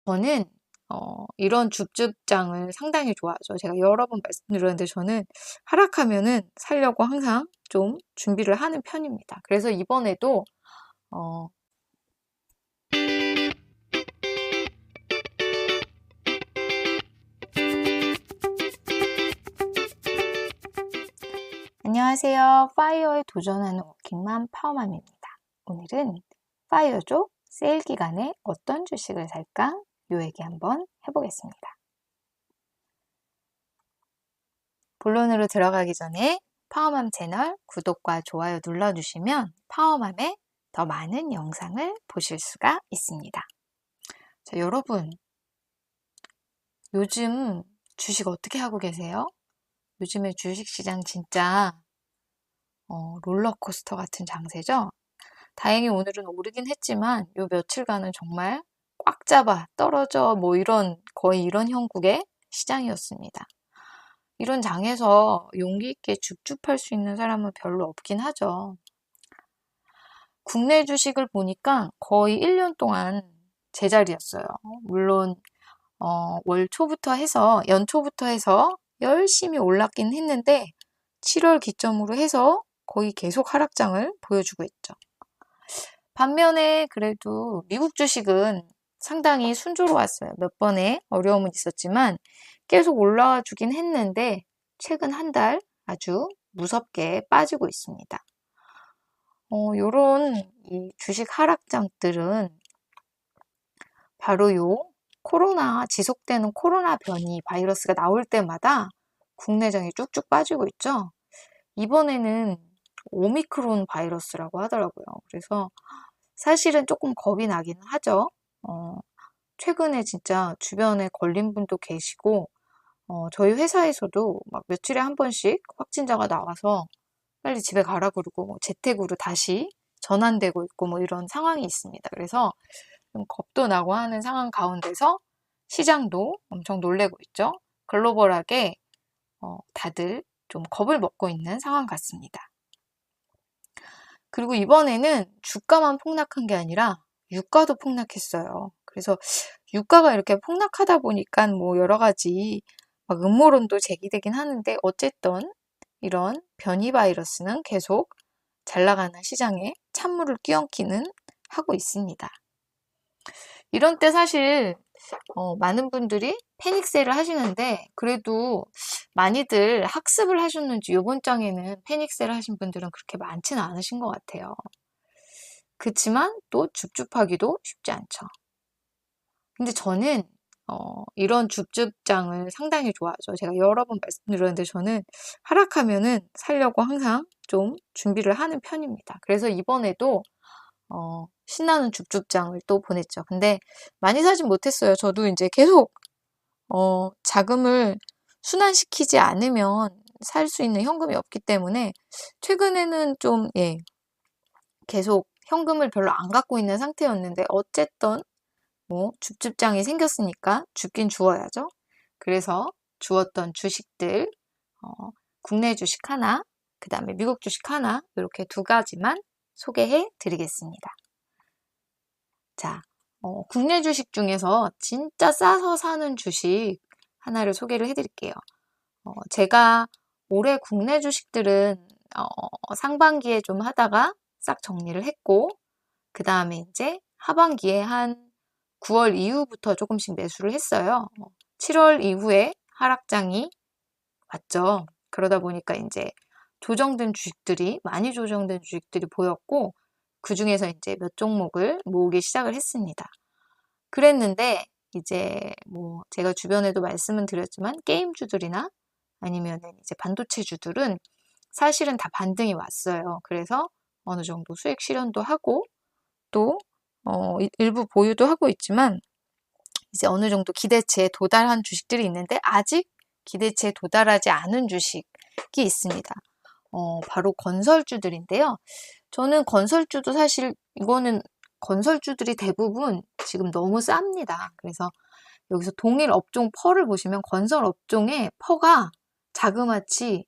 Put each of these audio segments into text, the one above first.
저는 이런 줍줍장을 상당히 좋아하죠. 제가 여러 번 말씀드렸는데 저는 하락하면은 살려고 항상 좀 준비를 하는 편입니다. 그래서 이번에도 어, 안녕하세요. 파이어에 도전하는 워킹맘 파워맘입니다. 오늘은 파이어족 세일 기간에 어떤 주식을 살까? 요 얘기 한번 해보겠습니다. 본론으로 들어가기 전에 파워맘 채널 구독과 좋아요 눌러주시면 파워맘의 더 많은 영상을 보실 수가 있습니다. 자, 여러분, 요즘 주식 어떻게 하고 계세요? 요즘에 주식시장 진짜 롤러코스터 같은 장세죠? 다행히 오늘은 오르긴 했지만 요 며칠간은 정말 꽉 잡아 떨어져 거의 이런 형국의 시장이었습니다. 이런 장에서 용기 있게 줍줍할 수 있는 사람은 별로 없긴 하죠. 국내 주식을 보니까 거의 1년 동안 제자리였어요. 물론 연초부터 해서 열심히 올랐긴 했는데 7월 기점으로 해서 거의 계속 하락장을 보여주고 있죠. 반면에 그래도 미국 주식은 상당히 순조로웠어요. 몇 번의 어려움은 있었지만 계속 올라와 주긴 했는데 최근 한 달 아주 무섭게 빠지고 있습니다. 요런 이 주식 하락장들은 바로 지속되는 코로나 변이 바이러스가 나올 때마다 국내장이 쭉쭉 빠지고 있죠. 이번에는 오미크론 바이러스라고 하더라고요. 그래서 사실은 조금 겁이 나기는 하죠. 최근에 진짜 주변에 걸린 분도 계시고, 저희 회사에서도 막 며칠에 한 번씩 확진자가 나와서 빨리 집에 가라 그러고 뭐 재택으로 다시 전환되고 있고 뭐 이런 상황이 있습니다. 그래서 좀 겁도 나고 하는 상황 가운데서 시장도 엄청 놀래고 있죠. 글로벌하게 다들 좀 겁을 먹고 있는 상황 같습니다. 그리고 이번에는 주가만 폭락한 게 아니라 유가도 폭락했어요. 그래서 유가가 이렇게 폭락하다 보니까 뭐 여러 가지 막 음모론도 제기되긴 하는데 어쨌든 이런 변이 바이러스는 계속 잘 나가는 시장에 찬물을 끼얹기는 하고 있습니다. 이런 때 사실 많은 분들이 패닉세일을 하시는데 그래도 많이들 학습을 하셨는지 이번 장에는 패닉세일 하신 분들은 그렇게 많지는 않으신 것 같아요. 그렇지만 또 줍줍하기도 쉽지 않죠. 근데 저는 이런 줍줍장을 상당히 좋아하죠. 제가 여러 번 말씀드렸는데 저는 하락하면은 살려고 항상 좀 준비를 하는 편입니다. 그래서 이번에도 신나는 줍줍장을 또 보냈죠. 근데 많이 사진 못했어요. 저도 이제 계속 자금을 순환시키지 않으면 살 수 있는 현금이 없기 때문에 최근에는 좀 계속 현금을 별로 안 갖고 있는 상태였는데 어쨌든 뭐 줍줍장이 생겼으니까 줍긴 주어야죠. 그래서 주었던 주식들 국내 주식 하나, 그 다음에 미국 주식 하나 이렇게 두 가지만 소개해 드리겠습니다. 자, 국내 주식 중에서 진짜 싸서 사는 주식 하나를 소개를 해드릴게요. 제가 올해 국내 주식들은 상반기에 좀 하다가 싹 정리를 했고 그 다음에 이제 하반기에 한 9월 이후부터 조금씩 매수를 했어요. 7월 이후에 하락장이 왔죠. 그러다 보니까 이제 많이 조정된 주식들이 보였고 그 중에서 이제 몇 종목을 모으기 시작을 했습니다. 그랬는데 이제 뭐 제가 주변에도 말씀은 드렸지만 게임주들이나 아니면 이제 반도체주들은 사실은 다 반등이 왔어요. 그래서 어느 정도 수익 실현도 하고 또 일부 보유도 하고 있지만 이제 어느 정도 기대치에 도달한 주식들이 있는데 아직 기대치에 도달하지 않은 주식이 있습니다. 바로 건설주들인데요. 저는 건설주도 사실 이거는 건설주들이 대부분 지금 너무 쌉니다. 그래서 여기서 동일 업종 퍼를 보시면 건설 업종의 퍼가 자그마치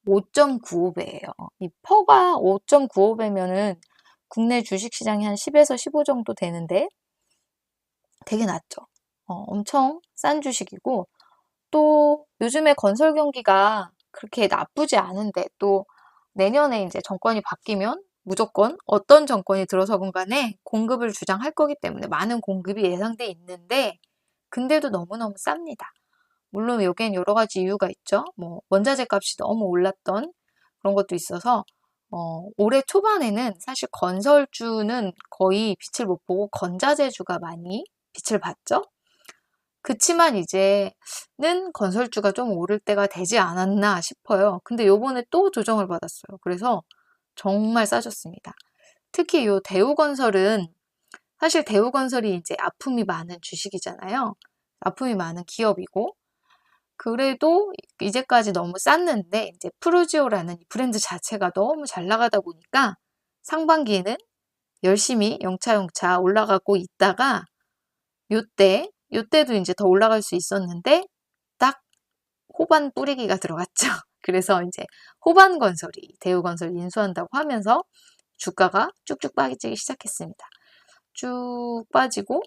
5.95배예요. 이 퍼가 5.95배면은 국내 주식시장이 한 10에서 15 정도 되는데 되게 낮죠. 엄청 싼 주식이고, 또 요즘에 건설 경기가 그렇게 나쁘지 않은데, 또 내년에 이제 정권이 바뀌면 무조건 어떤 정권이 들어서건 간에 공급을 주장할 거기 때문에 많은 공급이 예상돼 있는데, 근데도 너무너무 쌉니다. 물론 여기엔 여러 가지 이유가 있죠. 뭐 원자재 값이 너무 올랐던 그런 것도 있어서 올해 초반에는 사실 건설주는 거의 빛을 못 보고 건자재주가 많이 빛을 봤죠. 그치만 이제는 건설주가 좀 오를 때가 되지 않았나 싶어요. 근데 요번에 또 조정을 받았어요. 그래서 정말 싸졌습니다. 특히 요 대우건설은 사실 대우건설이 이제 아픔이 많은 주식이잖아요. 아픔이 많은 기업이고, 그래도 이제까지 너무 쌌는데 이제 프루지오라는 브랜드 자체가 너무 잘 나가다 보니까 상반기에는 열심히 영차영차 올라가고 있다가 요때도 이제 더 올라갈 수 있었는데 딱 호반 뿌리기가 들어갔죠. 그래서 이제 호반 건설이 대우건설 인수한다고 하면서 주가가 쭉쭉 빠지기 시작했습니다. 쭉 빠지고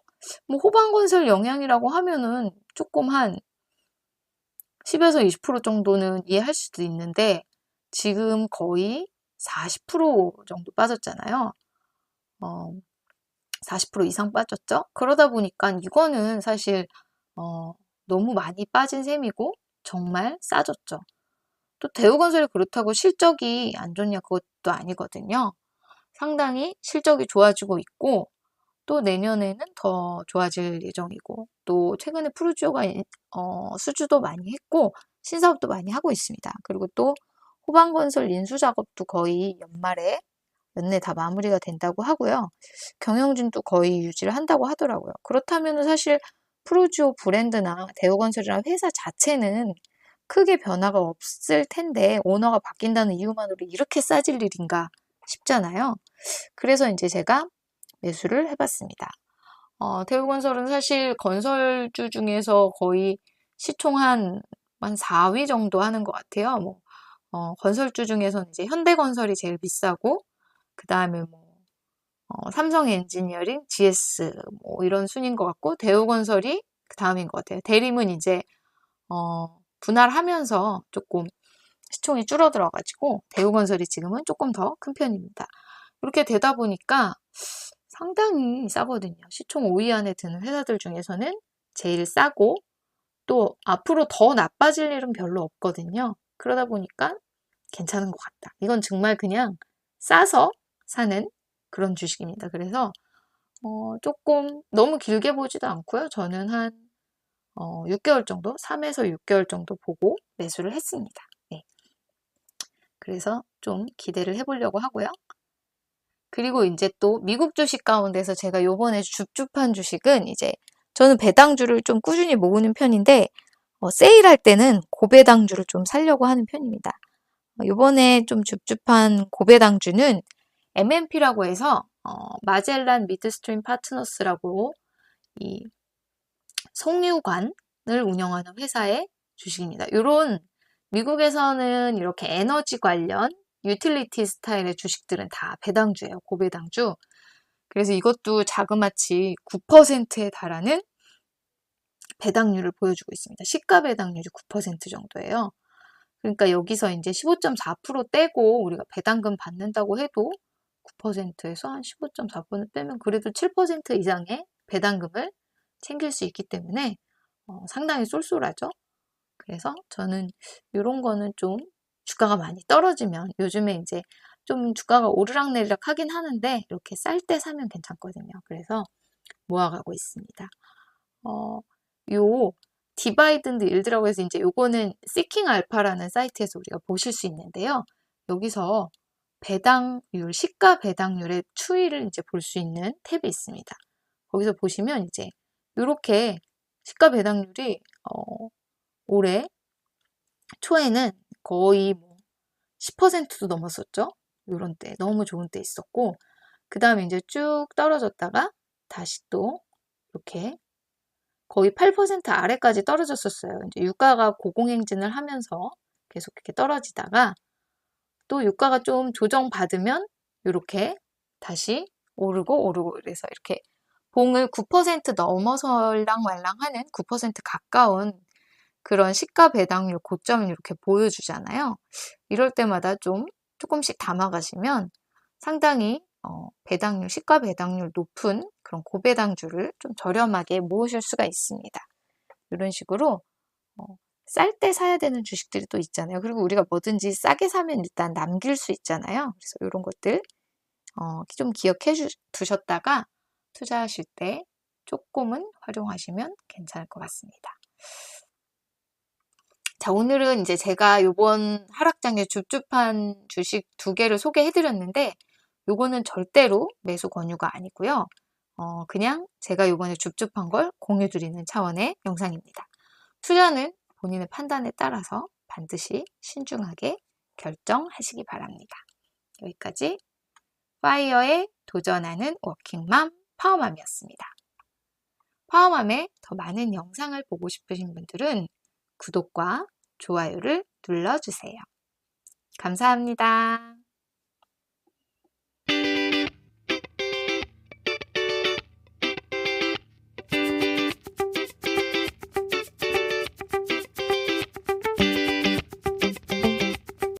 뭐 호반 건설 영향이라고 하면은 조금 한 10에서 20% 정도는 이해할 수도 있는데 지금 거의 40% 정도 빠졌잖아요. 40% 이상 빠졌죠? 그러다 보니까 이거는 사실 너무 많이 빠진 셈이고 정말 싸졌죠. 또 대우건설이 그렇다고 실적이 안 좋냐 그것도 아니거든요. 상당히 실적이 좋아지고 있고 또 내년에는 더 좋아질 예정이고 또 최근에 프루지오가 수주도 많이 했고 신사업도 많이 하고 있습니다. 그리고 또 호반건설 인수 작업도 거의 연내 다 마무리가 된다고 하고요. 경영진도 거의 유지를 한다고 하더라고요. 그렇다면 사실 프루지오 브랜드나 대우건설이라는 회사 자체는 크게 변화가 없을 텐데 오너가 바뀐다는 이유만으로 이렇게 싸질 일인가 싶잖아요. 그래서 이제 제가 매수를 해봤습니다. 대우건설은 사실 건설주 중에서 거의 시총 한 4위 정도 하는 것 같아요. 건설주 중에서는 이제 현대건설이 제일 비싸고, 그 다음에 삼성 엔지니어링, GS, 이런 순인 것 같고, 대우건설이 그 다음인 것 같아요. 대림은 이제, 분할하면서 조금 시총이 줄어들어가지고, 대우건설이 지금은 조금 더 큰 편입니다. 이렇게 되다 보니까 상당히 싸거든요. 시총 5위 안에 드는 회사들 중에서는 제일 싸고, 또 앞으로 더 나빠질 일은 별로 없거든요. 그러다 보니까 괜찮은 것 같다. 이건 정말 그냥 싸서 사는 그런 주식입니다. 그래서 조금 너무 길게 보지도 않고요. 저는 한 6개월 정도, 3에서 6개월 정도 보고 매수를 했습니다. 네. 그래서 좀 기대를 해보려고 하고요. 그리고 이제 또 미국 주식 가운데서 제가 요번에 줍줍한 주식은 이제 저는 배당주를 좀 꾸준히 모으는 편인데 세일할 때는 고배당주를 좀 사려고 하는 편입니다. 요번에 좀 줍줍한 고배당주는 MMP라고 해서 마젤란 미드스트림 파트너스라고 이 석유관을 운영하는 회사의 주식입니다. 요런 미국에서는 이렇게 에너지 관련 유틸리티 스타일의 주식들은 다 배당주예요. 고배당주. 그래서 이것도 자그마치 9%에 달하는 배당률을 보여주고 있습니다. 시가 배당률이 9% 정도예요. 그러니까 여기서 이제 15.4% 떼고 우리가 배당금 받는다고 해도 9%에서 한 15.4% 빼면 그래도 7% 이상의 배당금을 챙길 수 있기 때문에 상당히 쏠쏠하죠. 그래서 저는 이런 거는 좀 주가가 많이 떨어지면 요즘에 이제 좀 주가가 오르락내리락 하긴 하는데 이렇게 쌀 때 사면 괜찮거든요. 그래서 모아가고 있습니다. 요 디바이드 앤드 일드라고 해서 이제 요거는 시킹 알파라는 사이트에서 우리가 보실 수 있는데요. 여기서 배당률, 시가 배당률의 추이를 이제 볼 수 있는 탭이 있습니다. 거기서 보시면 이제 이렇게 시가 배당률이 올해 초에는 거의 10%도 넘었었죠. 이런 때 너무 좋은 때 있었고 그 다음에 이제 쭉 떨어졌다가 다시 또 이렇게 거의 8% 아래까지 떨어졌었어요. 이제 유가가 고공행진을 하면서 계속 이렇게 떨어지다가 또 유가가 좀 조정받으면 이렇게 다시 오르고 그래서 이렇게 봉을 9% 넘어설랑말랑하는 9% 가까운 그런 시가 배당률 고점을 이렇게 보여주잖아요. 이럴 때마다 조금씩 담아가시면 상당히 배당률, 시가 배당률 높은 그런 고배당주를 좀 저렴하게 모으실 수가 있습니다. 이런 식으로 쌀 때 사야 되는 주식들이 또 있잖아요. 그리고 우리가 뭐든지 싸게 사면 일단 남길 수 있잖아요. 그래서 이런 것들 좀 기억해 두셨다가 투자하실 때 조금은 활용하시면 괜찮을 것 같습니다. 자, 오늘은 이제 제가 이번 하락장에 줍줍한 주식 2개를 소개해 드렸는데 요거는 절대로 매수 권유가 아니고요. 그냥 제가 요번에 줍줍한 걸 공유 드리는 차원의 영상입니다. 투자는 본인의 판단에 따라서 반드시 신중하게 결정하시기 바랍니다. 여기까지 파이어에 도전하는 워킹맘 파워맘이었습니다. 파워맘의 더 많은 영상을 보고 싶으신 분들은 구독과 좋아요를 눌러주세요. 감사합니다.